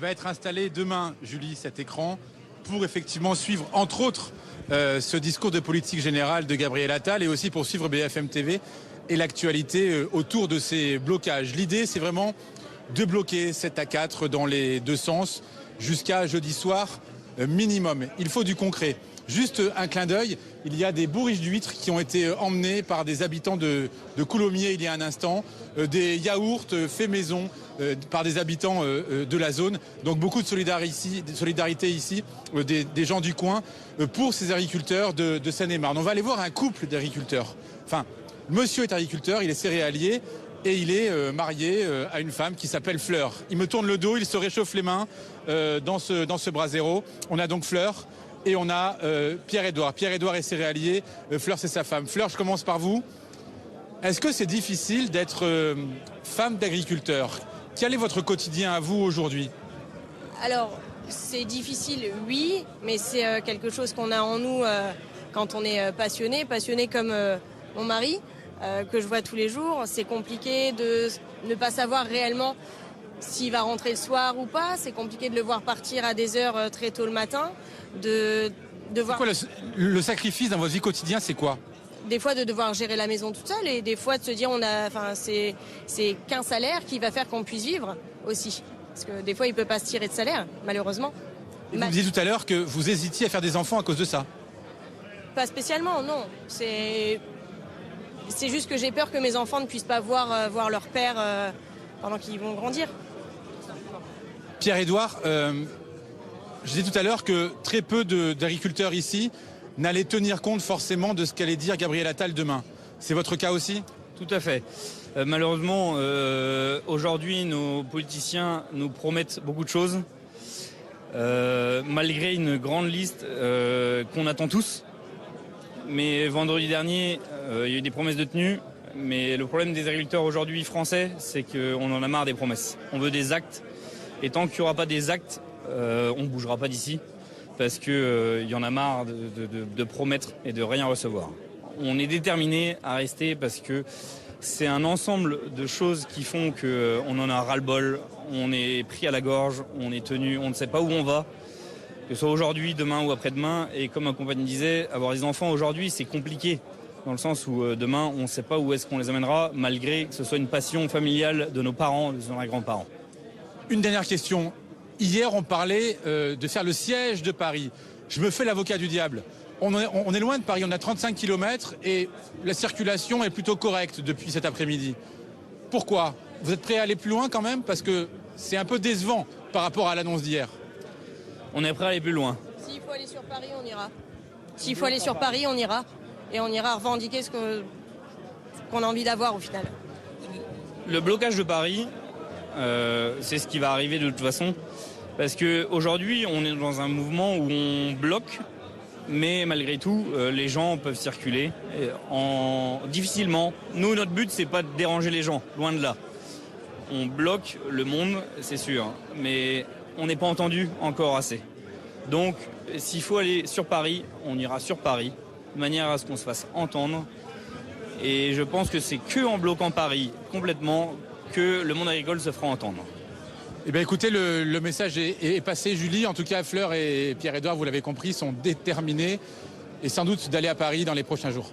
va être installé demain, Julie, cet écran, pour effectivement suivre, entre autres, ce discours de politique générale de Gabriel Attal et aussi pour suivre BFM TV et l'actualité autour de ces blocages. L'idée, c'est vraiment de bloquer 7 à 4 dans les deux sens jusqu'à jeudi soir minimum. Il faut du concret. Juste un clin d'œil, il y a des bourriches d'huîtres qui ont été emmenées par des habitants de Coulommiers il y a un instant, des yaourts faits maison par des habitants de la zone. Donc beaucoup de solidarité ici des gens du coin pour ces agriculteurs de Seine-et-Marne. On va aller voir un couple d'agriculteurs. Enfin, monsieur est agriculteur, il est céréalier et il est marié à une femme qui s'appelle Fleur. Il me tourne le dos, il se réchauffe les mains dans ce brasero. On a donc Fleur. Et on a Pierre-Édouard. Pierre-Édouard est céréalier, Fleur c'est sa femme. Fleur, je commence par vous. Est-ce que c'est difficile d'être femme d'agriculteur? Quel est votre quotidien à vous aujourd'hui? Alors, c'est difficile, oui, mais c'est quelque chose qu'on a en nous quand on est passionné comme mon mari, que je vois tous les jours. C'est compliqué de ne pas savoir réellement s'il va rentrer le soir ou pas. C'est compliqué de le voir partir à des heures très tôt le matin. De voir... Quoi, le sacrifice dans votre vie quotidienne, c'est quoi? Des fois de devoir gérer la maison toute seule et des fois de se dire c'est qu'un salaire qui va faire qu'on puisse vivre aussi. Parce que des fois il ne peut pas se tirer de salaire, malheureusement. Et vous me disiez tout à l'heure que vous hésitiez à faire des enfants à cause de ça. Pas spécialement, non. C'est juste que j'ai peur que mes enfants ne puissent pas voir leur père pendant qu'ils vont grandir. Pierre-Édouard, je disais tout à l'heure que très peu d'agriculteurs ici n'allaient tenir compte forcément de ce qu'allait dire Gabriel Attal demain. C'est votre cas aussi? Tout à fait. Malheureusement, aujourd'hui, nos politiciens nous promettent beaucoup de choses, malgré une grande liste qu'on attend tous. Mais vendredi dernier, il y a eu des promesses de tenue. Mais le problème des agriculteurs aujourd'hui français, c'est qu'on en a marre des promesses. On veut des actes. Et tant qu'il n'y aura pas des actes, on ne bougera pas d'ici parce qu'il y en a marre de promettre et de rien recevoir. On est déterminé à rester parce que c'est un ensemble de choses qui font qu'on en a ras-le-bol, on est pris à la gorge, on est tenu, on ne sait pas où on va, que ce soit aujourd'hui, demain ou après-demain. Et comme ma compagne disait, avoir des enfants aujourd'hui, c'est compliqué dans le sens où demain, on ne sait pas où est-ce qu'on les amènera, malgré que ce soit une passion familiale de nos parents, de nos grands-parents. Une dernière question. Hier, on parlait de faire le siège de Paris. Je me fais l'avocat du diable. On est loin de Paris, on a 35 km et la circulation est plutôt correcte depuis cet après-midi. Pourquoi? Vous êtes prêt à aller plus loin quand même? Parce que c'est un peu décevant par rapport à l'annonce d'hier. On est prêt à aller plus loin. S'il faut aller sur Paris, on ira. S'il faut aller sur Paris, on ira. Et on ira revendiquer ce qu'on a envie d'avoir au final. Le blocage de Paris, c'est ce qui va arriver de toute façon. Parce qu'aujourd'hui, on est dans un mouvement où on bloque, mais malgré tout, les gens peuvent circuler difficilement. Nous, notre but, c'est pas de déranger les gens, loin de là. On bloque le monde, c'est sûr, mais on n'est pas entendu encore assez. Donc, s'il faut aller sur Paris, on ira sur Paris, de manière à ce qu'on se fasse entendre. Et je pense que c'est qu'en bloquant Paris complètement que le monde agricole se fera entendre. Eh bien écoutez, le message est passé, Julie. En tout cas, Fleur et Pierre-Édouard, vous l'avez compris, sont déterminés et sans doute d'aller à Paris dans les prochains jours.